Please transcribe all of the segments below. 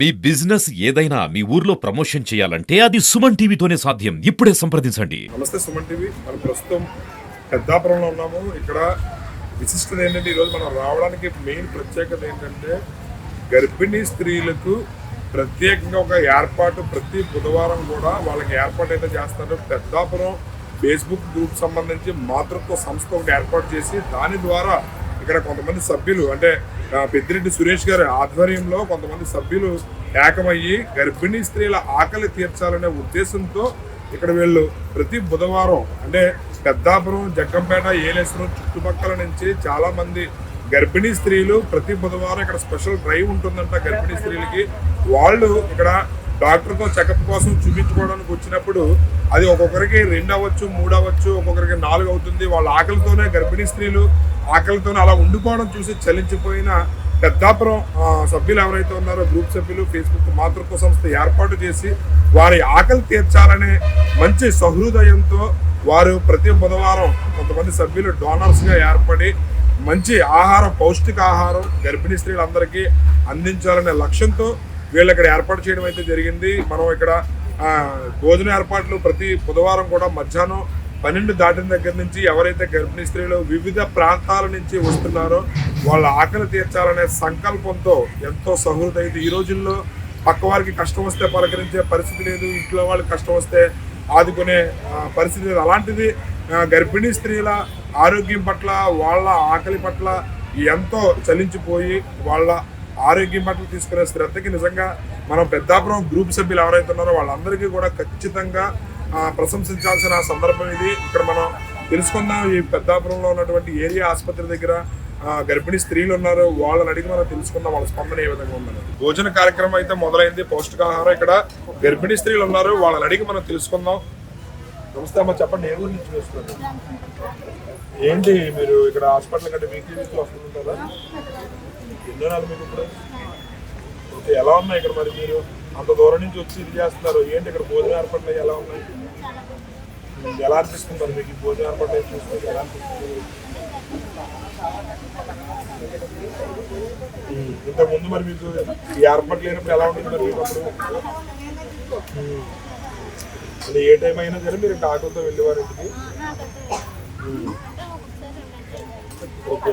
మీ business ఏదైనా మీ ఊర్లో promotion చేయాలంటే అది సుమన్ టీవీతోనే సాధ్యం. ఇప్పుడే సంప్రదించండి. నమస్తే సుమన్ టీవీ. మనం ప్రస్తుతం పెద్దాపురంలో ఉన్నాము. ఇక్కడ విశిష్టత ఏంటంటే ఈరోజు మనం రావడానికి మెయిన్ ప్రత్యేకత ఏంటంటే గర్భిణీ స్త్రీలకు ప్రత్యేకంగా ఒక ఏర్పాటు ప్రతి బుధవారం కూడా వాళ్ళకి ఏర్పాటు అయితే చేస్తారు. పెద్దాపురం ఫేస్బుక్ గ్రూప్ సంబంధించి మాతృత్వ సంస్థ ఒకటి ఏర్పాటు చేసి దాని ద్వారా ఇక్కడ కొంతమంది సభ్యులు అంటే పెద్దిరెడ్డి సురేష్ గారి ఆధ్వర్యంలో కొంతమంది సభ్యులు ఏకమయ్యి గర్భిణీ స్త్రీల ఆకలి తీర్చాలనే ఉద్దేశంతో ఇక్కడ వీళ్ళు ప్రతి బుధవారం అంటే పెద్దాపురం, జగ్గంపేట, ఏలేశ్వరం చుట్టుపక్కల నుంచి చాలా మంది గర్భిణీ స్త్రీలు ప్రతి బుధవారం ఇక్కడ స్పెషల్ డ్రైవ్ ఉంటుందంట. గర్భిణీ స్త్రీలకి వాళ్ళు ఇక్కడ డాక్టర్తో చెకప్ కోసం చూపించుకోవడానికి వచ్చినప్పుడు అది ఒక్కొక్కరికి 2 అవ్వచ్చు, 3 అవ్వచ్చు, ఒక్కొక్కరికి 4 అవుతుంది. వాళ్ళ ఆకలితోనే గర్భిణీ స్త్రీలు ఆకలితోనే అలా ఉండిపోవడం చూసి చలించిపోయిన పెద్దాపురం సభ్యులు ఎవరైతే ఉన్నారో గ్రూప్ సభ్యులు ఫేస్బుక్ మాతృత్వ సంస్థ ఏర్పాటు చేసి వారి ఆకలి తీర్చాలనే మంచి సహృదయంతో వారు ప్రతి బుధవారం కొంతమంది సభ్యులు డోనర్స్గా ఏర్పడి మంచి ఆహారం, పౌష్టికాహారం గర్భిణీ స్త్రీలందరికీ అందించాలనే లక్ష్యంతో వీళ్ళు ఇక్కడ ఏర్పాటు చేయడం అయితే జరిగింది. మనం ఇక్కడ భోజన ఏర్పాట్లు ప్రతి బుధవారం కూడా మధ్యాహ్నం 12 దాటిన దగ్గర నుంచి ఎవరైతే గర్భిణీ స్త్రీలు వివిధ ప్రాంతాల నుంచి వస్తున్నారో వాళ్ళ ఆకలి తీర్చాలనే సంకల్పంతో ఎంతో సహృదయత. ఈ రోజుల్లో పక్క వారికి కష్టం వస్తే పలకరించే పరిస్థితి లేదు, ఇంట్లో వాళ్ళకి కష్టం వస్తే ఆదుకునే పరిస్థితి లేదు. అలాంటిది గర్భిణీ స్త్రీల ఆరోగ్యం పట్ల, వాళ్ళ ఆకలి పట్ల ఎంతో చలించిపోయి వాళ్ళ ఆరోగ్యం పట్ల తీసుకునే శ్రద్ధకి నిజంగా మనం పెద్దాపురం గ్రూప్ సభ్యులు ఎవరైతే ఉన్నారో వాళ్ళందరికీ కూడా ఖచ్చితంగా ప్రశంసించాల్సిన సందర్భం ఇది. ఇక్కడ మనం తెలుసుకుందాం ఈ పెద్దాపురంలో ఉన్నటువంటి ఏరియా ఆసుపత్రి దగ్గర గర్భిణీ స్త్రీలు ఉన్నారు, వాళ్ళని అడిగి మనం తెలుసుకుందాం వాళ్ళ స్పందన ఏ విధంగా ఉందని. భోజన కార్యక్రమం అయితే మొదలైంది, పౌష్టికాహారం. ఇక్కడ గర్భిణీ స్త్రీలు ఉన్నారు, వాళ్ళని అడిగి మనం తెలుసుకుందాం. నమస్తే అమ్మ, చెప్పండి ఏ ఊరు నుంచి వస్తున్నారు? ఏంటి మీరు ఇక్కడ హాస్పిటల్ కంటే వీక్లీ వస్తుంటారా? ఎన్నో నెలలు మీకు ఇప్పుడు ఓకే, ఎలా ఉన్నాయి ఇక్కడ? మరి మీరు అంత దూరం నుంచి వచ్చి ఇది చేస్తున్నారు, ఏంటి ఇక్కడ భోజన ఏర్పాట్లు ఎలా ఉన్నాయి? ఎలా అనిపిస్తుంది మరి మీకు ఈ భోజన ఏర్పాట్లు చూసుకుంటే ఎలా అనిపిస్తుంది? ఇంతకుముందు మరి మీకు ఈ ఏర్పాట్లు లేనప్పుడు ఎలా ఉంటుంది మరి మీకు అప్పుడు? అంటే ఏ టైం అయినా సరే మీరు ఆటోతో వెళ్ళేవారు ఇంటికి? ఓకే,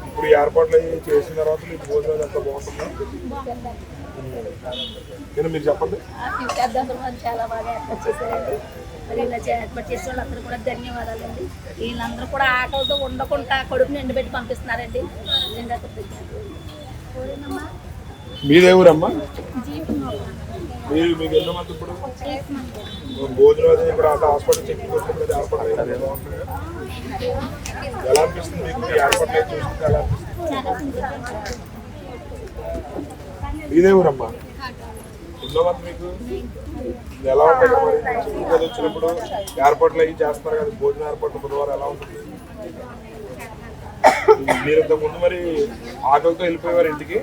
ఇప్పుడు ఏర్పాట్లు అయ్యి చేసిన తర్వాత మీకు భోజనం ఎంత బాగుంటుందా? నేను మీరు చెప్పండి. చాలా బాగా ఏర్పాటు చేశారండి. మరి ఇలా ఏర్పాటు చేసే వాళ్ళందరూ కూడా ధన్యవాదాలండి. వీళ్ళందరూ కూడా ఆటోతో ఉండకుండా కడుపు నిండబెట్టి పంపిస్తున్నారండి. మీదే ఊరమ్మా? మీకు ఎన్నో మంది ఇప్పుడు భోజనం అది ఇక్కడ హాస్పిటల్ చెక్కింగ్ వచ్చినప్పుడు ఏర్పాటు ఎలా అనిపిస్తుంది మీకు? ఏర్పాట్లు చూస్తుంటే ఎలా అనిపిస్తుంది? మీదే ఊరమ్మా? ఎన్నో మంది మీకు ఎలా ఉంటాయి కదా మరి వచ్చినప్పుడు ఏర్పాట్లు అవి చేస్తున్నారు కదా, భోజన ఏర్పాట్లు బుధవారం ఎలా ఉంటుంది? మీరు ఇంతకుముందు మరి ఆటోతో వెళ్ళిపోయేవారు ఇంటికి?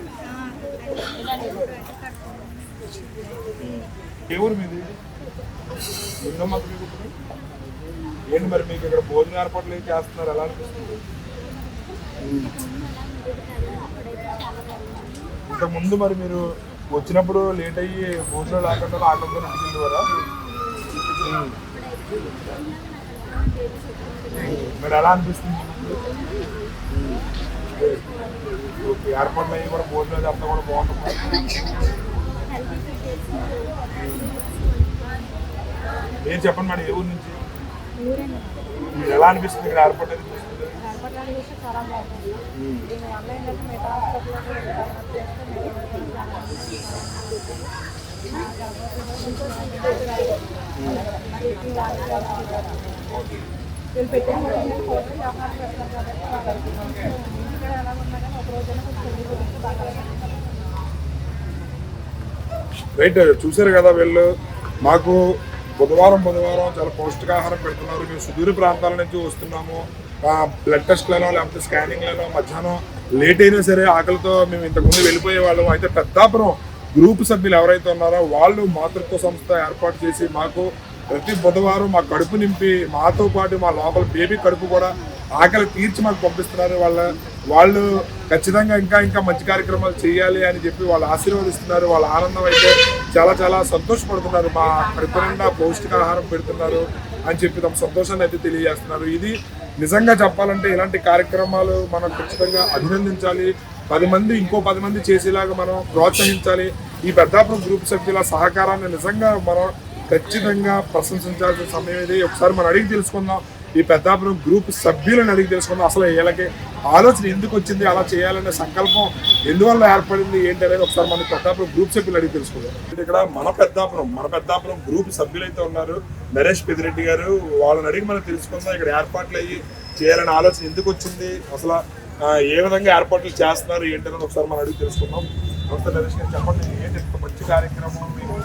ఏ ఊరు మీది? ఎన్నో మంది మీకు ఇప్పుడు ఏంటి మరి మీకు ఇక్కడ భోజన ఏర్పాట్లు ఏం చేస్తున్నారు, ఎలా అనిపిస్తుంది? ఇంతకుముందు మరి మీరు వచ్చినప్పుడు లేట్ అయ్యి భోజనం లేకుండా ఆటంతో ఇంటికి వెళ్ళేవారా? మరి ఎలా అనిపిస్తుంది? ఏర్పాట్లు అయ్యి కూడా భోజనం అంతా కూడా బాగుంటుంది. ఏం చెప్పండి మేడం, ఏ ఊరు నుంచి? ఎలా అనిపిస్తుంది ఇక్కడ ఏర్పాటు అయితే చూస్తుంది? రైట్, చూసారు కదా వీళ్ళు మాకు బుధవారం చాలా పౌష్టికాహారం పెడుతున్నారు. మేము సుదూర ప్రాంతాల నుంచి వస్తున్నాము, బ్లడ్ టెస్ట్లలో లేకపోతే స్కానింగ్లలో మధ్యాహ్నం లేట్ అయినా సరే ఆకలితో మేము ఇంతకుముందు వెళ్ళిపోయే వాళ్ళం. అయితే పెద్దాపురం గ్రూప్ సభ్యులు ఎవరైతే ఉన్నారో వాళ్ళు మాతృత్వ సంస్థ ఏర్పాటు చేసి మాకు ప్రతి బుధవారం మా కడుపు నింపి మాతో పాటు మా లోపల బేబీ కడుపు కూడా ఆకలి తీర్చి మాకు పంపిస్తున్నారు. వాళ్ళు ఖచ్చితంగా ఇంకా మంచి కార్యక్రమాలు చేయాలి అని చెప్పి వాళ్ళు ఆశీర్వదిస్తున్నారు. వాళ్ళ ఆనందం అయితే చాలా చాలా సంతోషపడుతున్నారు. మా కడుపు నిండా పౌష్టికాహారం పెడుతున్నారు అని చెప్పి తమ సంతోషాన్ని అయితే తెలియజేస్తున్నారు. ఇది నిజంగా చెప్పాలంటే ఇలాంటి కార్యక్రమాలు మనం ఖచ్చితంగా అభినందించాలి. 10 మంది చేసేలాగా మనం ప్రోత్సహించాలి. ఈ పెద్దాపురం గ్రూప్ సభ్యుల సహకారాన్ని నిజంగా మనం ఖచ్చితంగా ప్రశంసించాల్సిన సమయం ఇది. ఒకసారి మనం అడిగి తెలుసుకుందాం, ఈ పెద్దాపురం గ్రూప్ సభ్యులను అడిగి తెలుసుకుందాం అసలు వీళ్ళకి ఆలోచన ఎందుకు వచ్చింది, అలా చేయాలనే సంకల్పం ఎందువల్ల ఏర్పడింది ఏంటి అనేది ఒకసారి మన పెద్దాపురం గ్రూప్ సభ్యులు అడిగి తెలుసుకుందాం. ఇక్కడ మన పెద్దాపురం గ్రూప్ సభ్యులు అయితే ఉన్నారు, నరేష్ పెద్దిరెడ్డి గారు. వాళ్ళని అడిగి మనం తెలుసుకుందాం ఇక్కడ ఏర్పాట్లు అయ్యి చేయాలనే ఆలోచన ఎందుకు వచ్చింది, అసలు ఏ విధంగా ఏర్పాట్లు చేస్తున్నారు ఏంటనేది ఒకసారి మనం అడిగి తెలుసుకుందాం. నమస్తే నరేష్ గారు, చెప్పండి ఏంటి మంచి కార్యక్రమం మీకు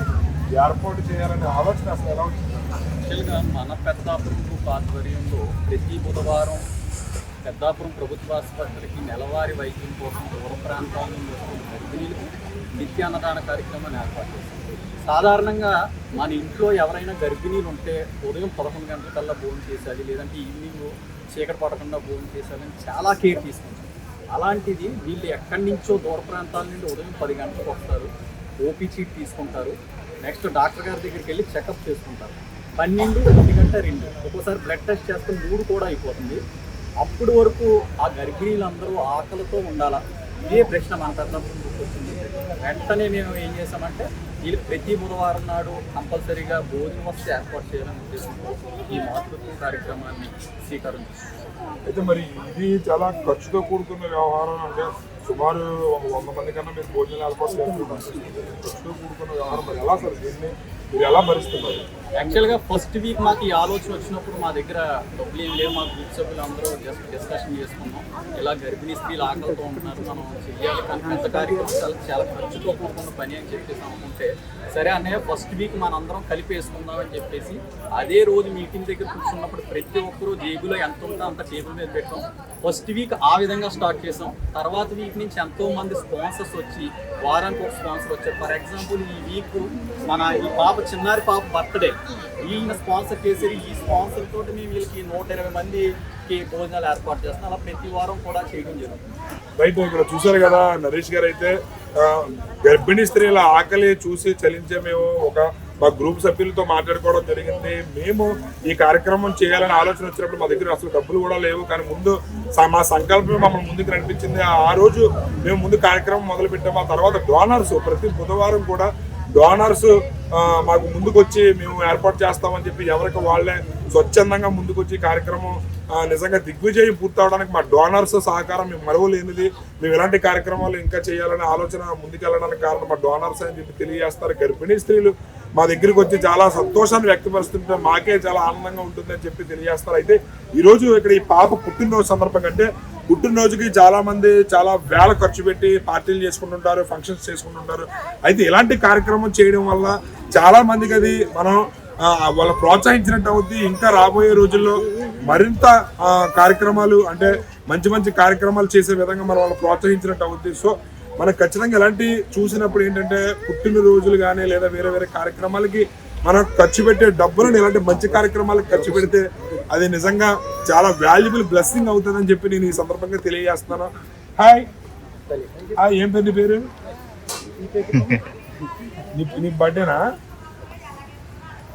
ఏర్పాటు చేయాలనే ఆలోచన అసలు ఎలా వచ్చింది? యాక్చువల్గా మన పెద్దాపురం గ్రూప్ ఆధ్వర్యంలో ప్రతి బుధవారం పెద్దాపురం ప్రభుత్వ ఆసుపత్రికి నెలవారీ వైద్యం కోసం దూర ప్రాంతాల నుండి వస్తున్న గర్భిణీలకు నిత్య అన్నదాన కార్యక్రమాన్ని ఏర్పాటు చేస్తుంది. సాధారణంగా మన ఇంట్లో ఎవరైనా గర్భిణీలు ఉంటే ఉదయం 11 గంటలకల్లా భోజనం చేసేది, లేదంటే ఈవినింగ్ చీకటి పడకుండా భోజనం చేసేదని చాలా కేర్ తీసుకుంటారు. అలాంటిది వీళ్ళు ఎక్కడి నుంచో దూర ప్రాంతాల నుండి ఉదయం 10 గంటలకు వస్తారు, ఓపీ చీట్ తీసుకుంటారు, నెక్స్ట్ డాక్టర్ గారి దగ్గరికి వెళ్ళి చెకప్ చేసుకుంటారు. 12, 1 గంట 2, ఒక్కోసారి బ్లడ్ టెస్ట్ చేసుకుని 3 కూడా అయిపోతుంది. అప్పటి వరకు ఆ గర్భిణీలందరూ ఆకలితో ఉండాలా, ఇదే ప్రశ్న మన పెద్దాపురం వచ్చింది. వెంటనే మేము ఏం చేసామంటే వీళ్ళు ప్రతి బుధవారం నాడు కంపల్సరీగా భోజన వసతి ఏర్పాటు చేయాలని ఉద్దేశంతో ఈ మాతృత్వ కార్యక్రమాన్ని స్వీకారం చేస్తాం. అయితే మరి ఇది చాలా ఖర్చుతో కూడుకున్న వ్యవహారం. అంటే సుమారు 100 మంది కన్నా మీరు భోజనాలు ఏర్పాటు చేస్తున్నారు. ఖర్చుతో కూడుకున్న వ్యవహారం మరి ఎలా సార్, దీన్ని మీరు ఎలా భరిస్తున్నారు? యాక్చువల్గా ఫస్ట్ వీక్ మాకు ఈ ఆలోచన వచ్చినప్పుడు మా దగ్గర డబ్బులు ఏం లేవు. మా గ్రూప్ సభ్యులు అందరూ జస్ట్ డిస్కషన్ చేసుకున్నాం, ఇలా గర్భిణీ స్త్రీలు ఆకలితో ఉంటున్నారు, మనం చెయ్యాలి కానీ పెద్ద కార్యక్రమం చాలా ఖర్చుతో కూడుకున్న పని అని చెప్పేసి అనుకుంటే, సరే అన్నయ్య ఫస్ట్ వీక్ మనందరం కలిపి వేసుకుందామని చెప్పేసి అదే రోజు మీటింగ్ దగ్గర కూర్చున్నప్పుడు ప్రతి ఒక్కరూ జేబులో ఎంత ఉందో అంత టేబుల్ మీద పెట్టాం. ఫస్ట్ వీక్ ఆ విధంగా స్టార్ట్ చేసాం. తర్వాత వీక్ నుంచి ఎంతో మంది స్పాన్సర్స్ వచ్చి వారానికి ఒక స్పాన్సర్ వచ్చారు. ఫర్ ఎగ్జాంపుల్ ఈ వీక్ మన ఈ చిన్నారి పాప బర్త్డే ఈయన స్పాన్సర్ చేసి ఈ స్పాన్సర్ తోటి మేము వీళ్ళకి 120 మందికి భోజనాలు ఏర్పాటు చేస్తున్నాం. అలా ప్రతి వారం కూడా చేయడం జరుగుతుంది. రైట్, ఇక్కడ చూసారు కదా నరేష్ గారు అయితే గర్భిణీ స్త్రీల ఆకలి చూసి చలించే మేము మా గ్రూప్ సభ్యులతో మాట్లాడుకోవడం జరిగింది. మేము ఈ కార్యక్రమం చేయాలని ఆలోచన వచ్చినప్పుడు మా దగ్గర అసలు డబ్బులు కూడా లేవు, కానీ ముందు మా సంకల్పం మమ్మల్ని ముందుకు నడిపించింది. ఆ రోజు మేము ముందు కార్యక్రమం మొదలు పెట్టాము. ఆ తర్వాత డోనర్స్ ప్రతి బుధవారం కూడా డోనర్స్ మాకు ముందుకు వచ్చి మేము ఏర్పాటు చేస్తామని చెప్పి ఎవరికి వాళ్ళే స్వచ్ఛందంగా ముందుకు వచ్చి కార్యక్రమం నిజంగా దిగ్విజయం పూర్తవడానికి మా డోనర్స్ సహకారం మేము మరువలేనిది. మేము ఇలాంటి కార్యక్రమాలు ఇంకా చేయాలనే ఆలోచన ముందుకెళ్ళడానికి కారణం మా డోనర్స్ అని చెప్పి తెలియజేస్తారు. గర్భిణీ స్త్రీలు మా దగ్గరికి వచ్చి చాలా సంతోషాన్ని వ్యక్తపరుస్తుంటే మాకే చాలా ఆనందంగా ఉంటుందని చెప్పి తెలియజేస్తారు. అయితే ఈరోజు ఇక్కడ ఈ పాప పుట్టినరోజు సందర్భంగా అంటే పుట్టినరోజుకి చాలా మంది చాలా వేల ఖర్చు పెట్టి పార్టీలు చేసుకుంటుంటారు, ఫంక్షన్స్ చేసుకుంటుంటారు. అయితే ఇలాంటి కార్యక్రమం చేయడం వల్ల చాలా మందికి అది మనం వాళ్ళ ప్రోత్సహించినట్టు అవుద్ది. ఇంకా రాబోయే రోజుల్లో మరింత కార్యక్రమాలు అంటే మంచి కార్యక్రమాలు చేసే విధంగా మనం వాళ్ళు ప్రోత్సహించినట్టు అవుద్ది. సో మనకు ఖచ్చితంగా ఇలాంటి చూసినప్పుడు ఏంటంటే పుట్టినరోజులు కానీ లేదా వేరే కార్యక్రమాలకి మనం ఖర్చు పెట్టే డబ్బులను ఇలాంటి మంచి కార్యక్రమాలకు ఖర్చు పెడితే అది నిజంగా చాలా వాల్యుబుల్ బ్లెస్సింగ్ అవుతుందని చెప్పి నేను ఈ సందర్భంగా తెలియజేస్తున్నాను. హాయ్, ఏం పేరు నీ పేరు? నీ బర్త్డేనా?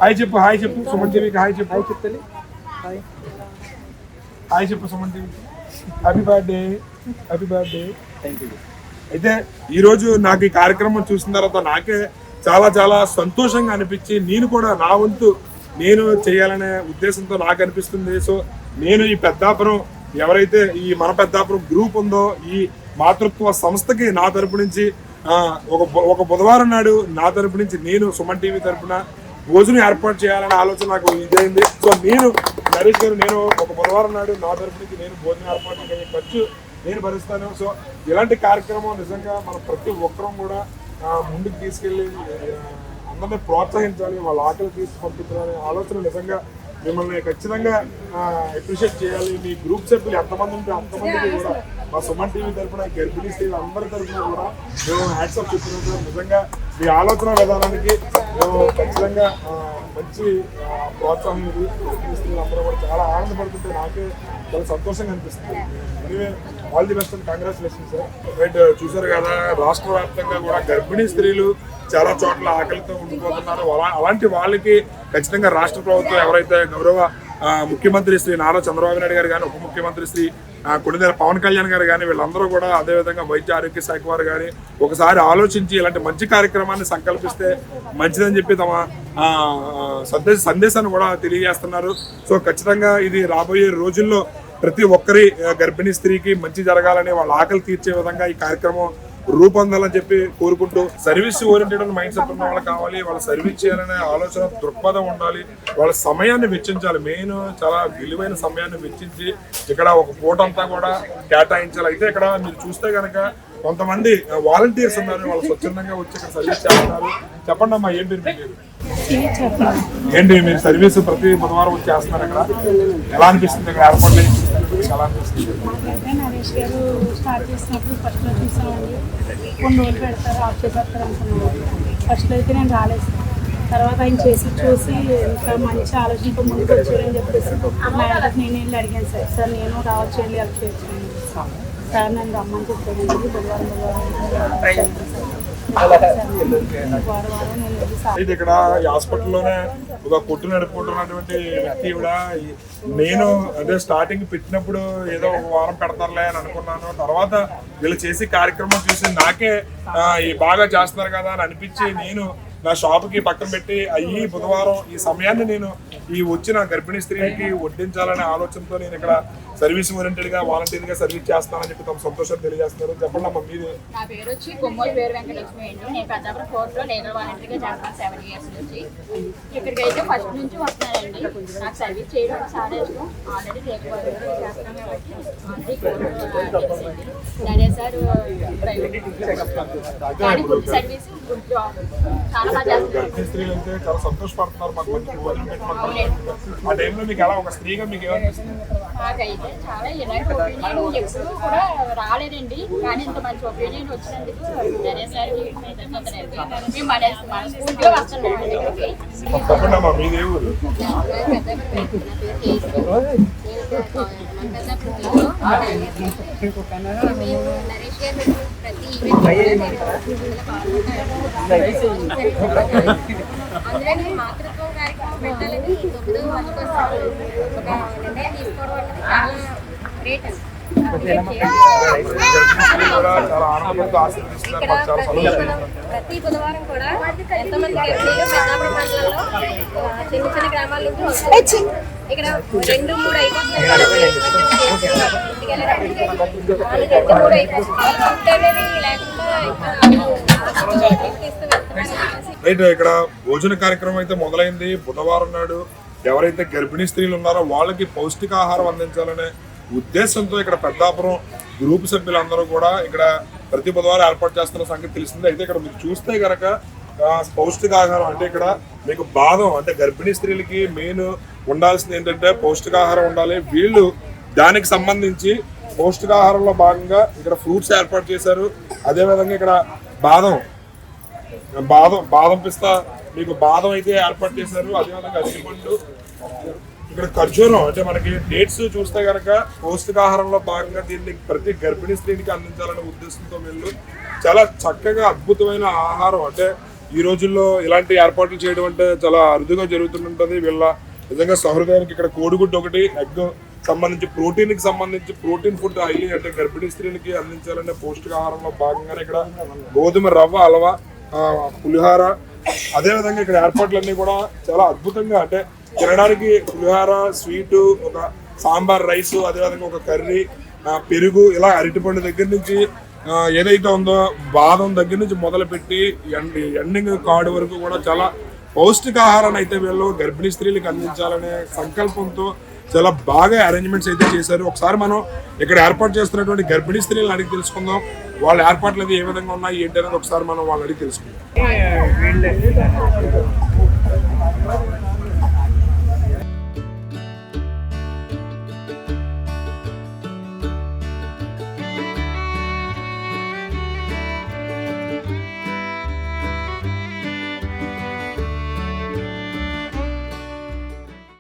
హాయ్ చెప్పు సుమన్ టీవీకి హాయ్ చెప్పు. హాయ్ చెప్పు Suman TV. Happy birthday. Thank you. అయితే ఈరోజు నాకు ఈ కార్యక్రమం చూసిన తర్వాత నాకే చాలా సంతోషంగా అనిపించి నేను కూడా నా వంతు నేను చేయాలనే ఉద్దేశంతో నాకు అనిపిస్తుంది. సో నేను ఈ పెద్దాపురం ఎవరైతే ఈ మన పెద్దాపురం గ్రూప్ ఉందో ఈ మాతృత్వ సంస్థకి నా తరపు నుంచి ఒక బుధవారం నాడు నా తరపు నుంచి నేను సుమన్ టీవీ తరపున భోజనం ఏర్పాటు చేయాలనే ఆలోచన నాకు ఇదైంది. సో నేను నరేష్ గారు నేను ఒక బుధవారం నాడు నా తరపు నుంచి నేను భోజనం ఏర్పాటు ఖర్చు నేను భరిస్తాను. సో ఇలాంటి కార్యక్రమం నిజంగా మనం ప్రతి ఒక్కరం కూడా ముందుకు తీసుకెళ్ళి అందరినీ ప్రోత్సహించాలి, వాళ్ళ ఆకలి తీసి పంపించాలనే ఆలోచన నిజంగా మిమ్మల్ని ఖచ్చితంగా అప్రిషియేట్ చేయాలి. మీ గ్రూప్ సభ్యులు ఎంతమంది ఉంటే అంతమందికి కూడా మా సుమన్ టీవీ తరఫున గర్భిణీ స్త్రీలు అందరి తరఫున కూడా మేము హ్యాట్సప్ చెప్తున్నాం. నిజంగా మీ ఆలోచన విధానానికి మేము ఖచ్చితంగా మంచి ప్రోత్సాహం ఇది. గర్భిణీ స్త్రీలు అందరూ కూడా చాలా ఆనందపడుతుంటే నాకే చాలా సంతోషంగా అనిపిస్తుంది. All the best and congratulation sir. Right, చూసారు కదా, రాష్ట్ర వ్యాప్తంగా కూడా గర్భిణీ స్త్రీలు చాలా చోట్ల ఆకలితో ఉండిపోతున్నారు. అలాంటి వాళ్ళకి ఖచ్చితంగా రాష్ట్ర ప్రభుత్వం ఎవరైతే గౌరవ ముఖ్యమంత్రి శ్రీ నారా చంద్రబాబు నాయుడు గారు కానీ, ఉప ముఖ్యమంత్రి శ్రీ కొణిదెల పవన్ కళ్యాణ్ గారు కానీ, వీళ్ళందరూ కూడా అదేవిధంగా వైద్య ఆరోగ్య శాఖ వారు కానీ ఒకసారి ఆలోచించి ఇలాంటి మంచి కార్యక్రమాన్ని సంకల్పిస్తే మంచిదని చెప్పి తమ సందేశాన్ని కూడా తెలియజేస్తున్నారు. సో ఖచ్చితంగా ఇది రాబోయే రోజుల్లో ప్రతి ఒక్కరి గర్భిణీ స్త్రీకి మంచి జరగాలని, వాళ్ళ ఆకలి తీర్చే విధంగా ఈ కార్యక్రమం రూపొందాలని చెప్పి కోరుకుంటూ, సర్వీస్ ఓరియంటెడ్ మైండ్ సెట్ ఉన్న వాళ్ళు కావాలి, వాళ్ళ సర్వీస్ చేయాలనే ఆలోచన దృక్పథం ఉండాలి, వాళ్ళ సమయాన్ని వెచ్చించాలి. మెయిన్ చాలా విలువైన సమయాన్ని వెచ్చించి ఇక్కడ ఒక పూట అంతా కూడా కేటాయించాలి. అయితే ఇక్కడ మీరు చూస్తే కనుక కొంతమంది వాలంటీర్స్ ఉన్నారు, వాళ్ళు స్వచ్ఛందంగా వచ్చి ఇక్కడ సర్వీస్ చేస్తున్నారు. చెప్పండి అమ్మా, ఏం పేరు మీరు? ఏంటి మీరు సర్వీస్ ప్రతి బుధవారం వచ్చి చేస్తున్నారు ఇక్కడ? ఎలా అనిపిస్తుంది ఇక్కడ ఏర్పాటు? ఎలా అనిపిస్తుంది? నరేష్ గారు స్టార్ట్ చేసినప్పుడు ఫస్ట్లో చూసామండి, కొన్ని రోజులు పెడతారు, ఆఫ్ చేసేస్తారు అనుకున్నాను. ఫస్ట్లో అయితే నేను రాలేదు. తర్వాత ఆయన చేసి చూసి ఇంకా మంచి ఆలోచనతో ముందుకు వచ్చారని చెప్పేసి నేను వెళ్ళి అడిగాను, సార్ నేను రావచ్చు, వెళ్ళి హెల్ప్ చేయొచ్చు సార్, నన్ను రమ్మని చెప్పానండి. బుధవారం అయితే ఇక్కడ ఈ హాస్పిటల్లోనే ఒక కొట్టు నడుపుకుంటున్నటువంటి వ్యక్తి కూడా, నేను అంటే స్టార్టింగ్ పెట్టినప్పుడు ఏదో ఒక వారం పెడతారులే అని అనుకున్నాను. తర్వాత వీళ్ళు చేసే కార్యక్రమం చూసి నాకే బాగా చేస్తున్నారు కదా అని అనిపించి, నేను నా షాప్కి పక్కన పెట్టి ఈ బుధవారం ఈ సమయాన్ని నేను ఈ వచ్చిన గర్భిణీ స్త్రీకి వడ్డించాలనే ఆలోచనతో నేను ఇక్కడ సర్వీస్ ఓరియంటెడ్గా వాలంటీర్గా సర్వీస్ చేస్తానని చెప్పి తమ సంతోషం తెలియజేస్తున్నారు. చెప్పండి అమ్మ మీది? నా పేరు వచ్చి కొమ్మూరు పేరు వెంకటలక్ష్మి అండి. నేను పెద్దాపురం కోర్టులో లీగల్ వాలంటీర్గా చేస్తాను 7 years నుంచి. ఇక్కడికి అయితే ఫస్ట్ నుంచి వస్తున్నానండి. నాకు సర్వీస్ చేయడం చాలా ఇష్టం. ఆల్రెడీ లీగల్ వాలంటీర్గా చేస్తాను కాబట్టి అదే sir private good service, good job, చాలా బాగా చేస్తున్నారు. గర్భిణీ స్త్రీలు అయితే చాలా సంతోషపడుతున్నారు, మాకు మంచి భోజనం పెట్టమంటారు. ఆ టైంలో మీకు ఎలా, ఒక స్త్రీగా మీకు ఏమనిపిస్తుంది? నాకైతే చాలా ఇలాంటి ఒపీనియన్ ఎప్పుడు కూడా రాలేదండి, కానీ ఇంత మంచి ఒపీనియన్ వచ్చినందుకు మేము మనస్ఫూర్తిగా వస్తున్నాం ఇక్కడికి. చెప్పండి అమ్మా, మీది ఏ ఊరు? నరేష్ గారు ప్రతి అందులో నేను మాతృత్వం కార్యక్రమం పెట్టాలని 9వ వార్షికోత్సవాలు ఒక నిర్ణయం తీసుకోవడం అనేది చాలా గ్రేట్. ప్రతి బుధవారం కూడా ఎంతమంది గర్భిణీలు పెద్దాపురం మండలంలో చిన్న చిన్న గ్రామాల నుంచి వస్తారు. ఇక్కడ 2-3 అయిపోతుంది, రైట్, ఇక్కడ భోజన కార్యక్రమం అయితే మొదలైంది. బుధవారం నాడు ఎవరైతే గర్భిణీ స్త్రీలు ఉన్నారో వాళ్ళకి పౌష్టికాహారం అందించాలనే ఉద్దేశంతో ఇక్కడ పెద్దాపురం గ్రూప్ సభ్యులందరూ కూడా ఇక్కడ ప్రతి బుధవారం ఏర్పాటు చేస్తున్న సంగతి తెలిసింది. అయితే ఇక్కడ మీరు చూస్తే కనుక పౌష్టికాహారం అంటే ఇక్కడ మీకు బాదం, అంటే గర్భిణీ స్త్రీలకి మెయిన్ ఉండాల్సింది ఏంటంటే పౌష్టికాహారం ఉండాలి. వీళ్ళు దానికి సంబంధించి పౌష్టికాహారంలో భాగంగా ఇక్కడ ఫ్రూట్స్ ఏర్పాటు చేశారు. అదేవిధంగా ఇక్కడ బాదం పిస్తా, మీకు బాదం అయితే ఏర్పాటు చేశారు. అదేవిధంగా అరటిపండు, ఇక్కడ ఖర్జూరం, అంటే మనకి డేట్స్ చూస్తే కనుక పౌష్టికాహారంలో భాగంగా దీన్ని ప్రతి గర్భిణీ స్త్రీకి అందించాలనే ఉద్దేశంతో వీళ్ళు చాలా చక్కగా అద్భుతమైన ఆహారం, అంటే ఈ రోజుల్లో ఇలాంటి ఏర్పాట్లు చేయడం అంటే చాలా అరుదుగా జరుగుతుంటుంది. వీళ్ళ నిజంగా సహృదయానికి ఇక్కడ కోడిగుడ్డు ఒకటి, ఎగ్ సంబంధించి ప్రోటీన్ ఫుడ్ హైలీ, అంటే గర్భిణీ స్త్రీలకి అందించాలనే పౌష్టికాహారంలో భాగంగానే ఇక్కడ గోధుమ రవ్వ హల్వా, పులిహార, అదేవిధంగా ఇక్కడ ఏర్పాట్లన్నీ కూడా చాలా అద్భుతంగా, అంటే తినడానికి పులిహార, స్వీటు, ఒక సాంబార్ రైస్, అదేవిధంగా ఒక కర్రీ, పెరుగు, ఇలా అరటిపండు దగ్గర నుంచి ఏదైతే ఉందో బాదం దగ్గర నుంచి మొదలుపెట్టి ఎండింగ్ కార్డు వరకు కూడా చాలా పౌష్టికాహారాన్ని అయితే వీళ్ళు గర్భిణీ స్త్రీలకు అందించాలనే సంకల్పంతో చాలా బాగా అరేంజ్మెంట్స్ అయితే చేశారు. ఒకసారి మనం ఇక్కడ ఏర్పాటు చేస్తున్నటువంటి గర్భిణీ స్త్రీలను అడిగి తెలుసుకుందాం, వాళ్ళ ఏర్పాట్లు అది ఏ విధంగా ఉన్నాయి ఏంటి అనేది ఒకసారి మనం వాళ్ళని అడిగి తెలుసుకుందాం.